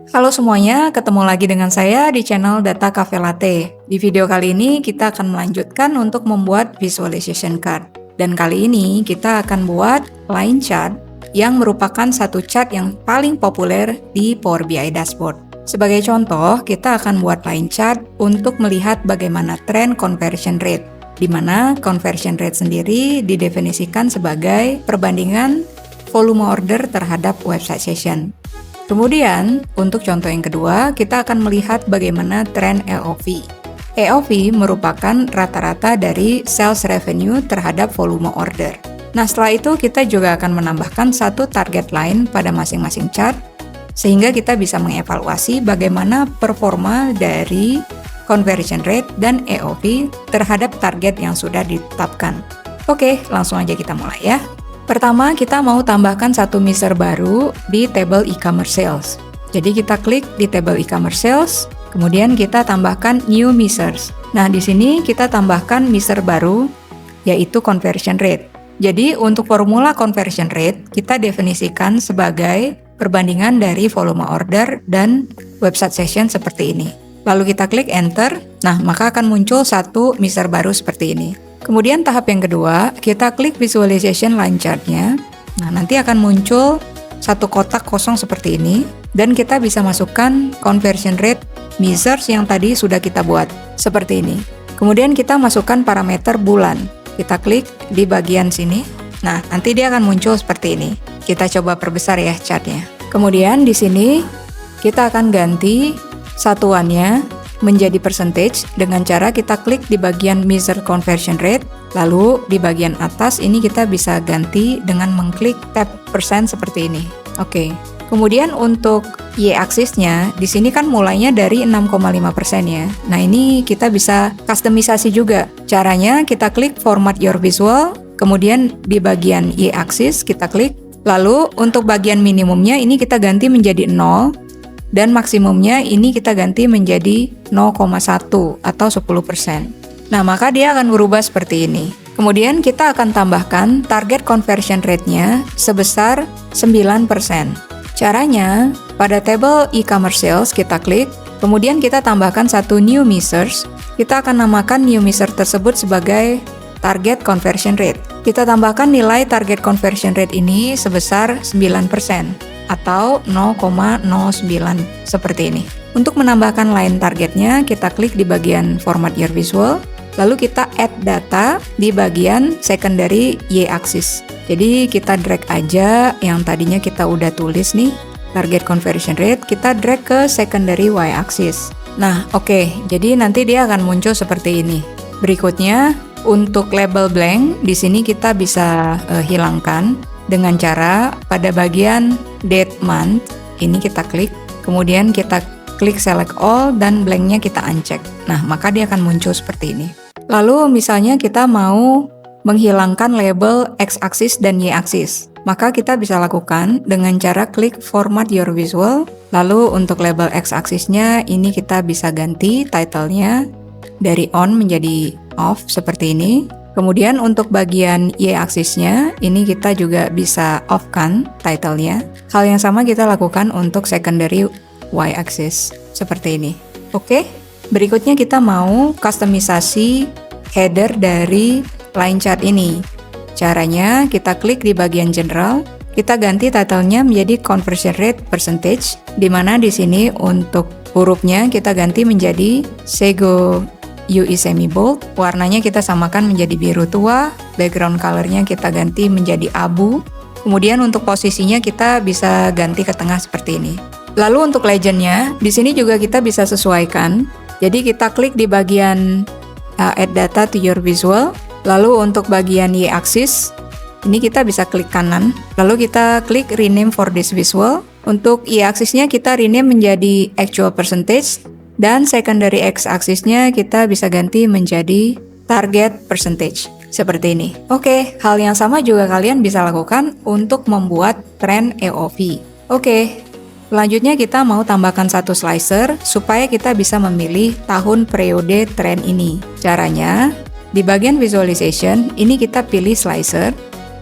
Halo semuanya, ketemu lagi dengan saya di channel Data Cafe Latte. Di video kali ini kita akan melanjutkan untuk membuat visualization card. Dan kali ini kita akan buat line chart yang merupakan satu chart yang paling populer di Power BI Dashboard. Sebagai contoh, kita akan buat line chart untuk melihat bagaimana tren conversion rate, di mana conversion rate sendiri didefinisikan sebagai perbandingan volume order terhadap website session. Kemudian, untuk contoh yang kedua, kita akan melihat bagaimana tren EOV. EOV merupakan rata-rata dari sales revenue terhadap volume order. Nah, setelah itu kita juga akan menambahkan satu target line pada masing-masing chart, sehingga kita bisa mengevaluasi bagaimana performa dari conversion rate dan EOV terhadap target yang sudah ditetapkan. Oke, langsung aja kita mulai ya. Pertama, kita mau tambahkan satu measure baru di table e-commerce sales. Jadi kita klik di table e-commerce sales, kemudian kita tambahkan new measures. Nah, di sini kita tambahkan measure baru, yaitu conversion rate. Jadi untuk formula conversion rate, kita definisikan sebagai perbandingan dari volume order dan website session seperti ini. Lalu kita klik enter, nah maka akan muncul satu measure baru seperti ini. Kemudian tahap yang kedua, kita klik visualization line chart-nya. Nah, nanti akan muncul satu kotak kosong seperti ini, dan kita bisa masukkan conversion rate measures yang tadi sudah kita buat, seperti ini. Kemudian kita masukkan parameter bulan. Kita klik di bagian sini. Nah, nanti dia akan muncul seperti ini. Kita coba perbesar ya chart-nya. Kemudian di sini kita akan ganti satuannya menjadi percentage dengan cara kita klik di bagian measure conversion rate, lalu di bagian atas ini kita bisa ganti dengan mengklik tab persen seperti ini. Oke. Kemudian untuk y-axis-nya di sini kan mulainya dari 6,5% ya. Nah, ini kita bisa kustomisasi juga. Caranya kita klik format your visual, kemudian di bagian y-axis kita klik, lalu untuk bagian minimumnya ini kita ganti menjadi 0. Dan maksimumnya ini kita ganti menjadi 0,1 atau 10%. Nah, maka dia akan berubah seperti ini. Kemudian kita akan tambahkan target conversion rate-nya sebesar 9%. Caranya, pada table e-commerce sales kita klik, kemudian kita tambahkan satu new measures. Kita akan namakan new measure tersebut sebagai target conversion rate. Kita tambahkan nilai target conversion rate ini sebesar 9%. Atau 0,09 seperti ini. Untuk menambahkan line targetnya, kita klik di bagian format your visual, lalu kita add data di bagian secondary y-axis. Jadi kita drag aja yang tadinya kita udah tulis nih, target conversion rate, kita drag ke secondary y-axis. Nah, oke, jadi nanti dia akan muncul seperti ini. Berikutnya, untuk label blank, di sini kita bisa hilangkan dengan cara pada bagian date month ini kita klik, kemudian kita klik select all dan blanknya kita uncheck. Nah, maka dia akan muncul seperti ini. Lalu misalnya kita mau menghilangkan label x-axis dan y-axis, maka kita bisa lakukan dengan cara klik format your visual. Lalu untuk label x-axisnya ini kita bisa ganti title-nya dari on menjadi off seperti ini. Kemudian untuk bagian y-axisnya, ini kita juga bisa off-kan title-nya. Hal yang sama kita lakukan untuk secondary y-axis, seperti ini. Oke, berikutnya kita mau kustomisasi header dari line chart ini. Caranya, kita klik di bagian general, kita ganti title-nya menjadi conversion rate percentage, di mana di sini untuk hurufnya kita ganti menjadi Sego UI semi bold, warnanya kita samakan menjadi biru tua, background color-nya kita ganti menjadi abu. Kemudian untuk posisinya kita bisa ganti ke tengah seperti ini. Lalu untuk legend-nya, di sini juga kita bisa sesuaikan. Jadi kita klik di bagian add data to your visual. Lalu untuk bagian y-axis, ini kita bisa klik kanan. Lalu kita klik rename for this visual. Untuk y-axisnya kita rename menjadi actual percentage. Dan secondary x-axisnya kita bisa ganti menjadi target percentage, seperti ini. Oke, hal yang sama juga kalian bisa lakukan untuk membuat tren EOV. Oke, selanjutnya kita mau tambahkan satu slicer supaya kita bisa memilih tahun periode tren ini. Caranya, di bagian visualization, ini kita pilih slicer,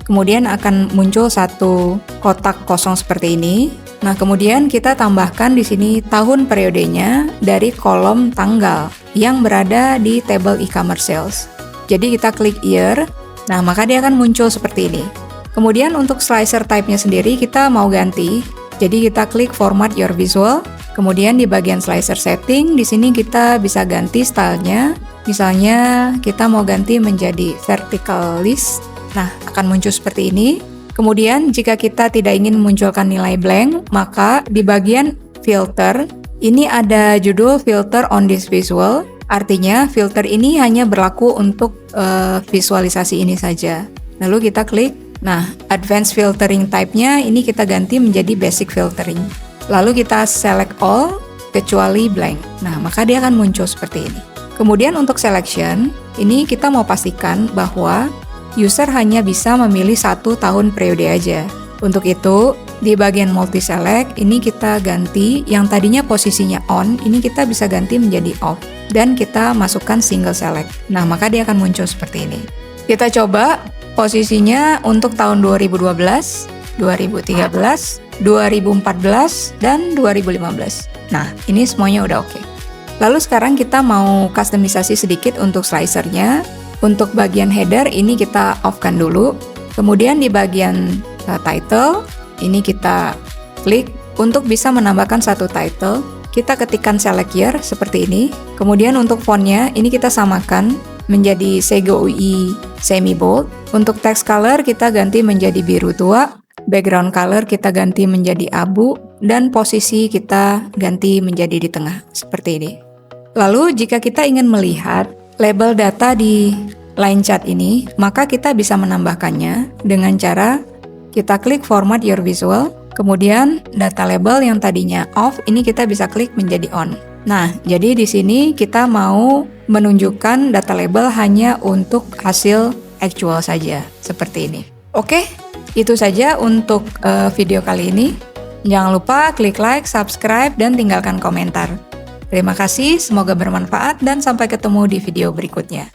kemudian akan muncul satu kotak kosong seperti ini. Nah, kemudian kita tambahkan di sini tahun periodenya dari kolom tanggal yang berada di table e-commerce sales. Jadi kita klik year, nah maka dia akan muncul seperti ini. Kemudian untuk slicer type-nya sendiri kita mau ganti. Jadi kita klik format your visual, kemudian di bagian slicer setting, di sini kita bisa ganti stylenya. Misalnya kita mau ganti menjadi vertical list. Nah, akan muncul seperti ini. Kemudian jika kita tidak ingin memunculkan nilai blank, maka di bagian filter, ini ada judul filter on this visual. Artinya filter ini hanya berlaku untuk visualisasi ini saja. Lalu kita klik. Nah, advanced filtering type-nya ini kita ganti menjadi basic filtering. Lalu kita select all kecuali blank. Nah, maka dia akan muncul seperti ini. Kemudian untuk selection, ini kita mau pastikan bahwa user hanya bisa memilih satu tahun periode aja. Untuk itu, di bagian multi select, ini kita ganti yang tadinya posisinya on, ini kita bisa ganti menjadi off. Dan kita masukkan single select. Nah, maka dia akan muncul seperti ini. Kita coba posisinya untuk tahun 2012, 2013, 2014, dan 2015. Nah, ini semuanya udah oke. Lalu sekarang kita mau customisasi sedikit untuk slicernya. Untuk bagian header ini kita off-kan dulu. Kemudian di bagian title, ini kita klik. Untuk bisa menambahkan satu title, kita ketikkan select year seperti ini. Kemudian untuk fontnya, ini kita samakan menjadi Sego UI semi bold. Untuk text color kita ganti menjadi biru tua. Background color kita ganti menjadi abu. Dan posisi kita ganti menjadi di tengah, seperti ini. Lalu jika kita ingin melihat label data di line chart ini, maka kita bisa menambahkannya dengan cara kita klik format your visual, kemudian data label yang tadinya off, ini kita bisa klik menjadi on. Nah, jadi di sini kita mau menunjukkan data label hanya untuk hasil actual saja, seperti ini. Oke, itu saja untuk video kali ini. Jangan lupa klik like, subscribe, dan tinggalkan komentar. Terima kasih, semoga bermanfaat dan sampai ketemu di video berikutnya.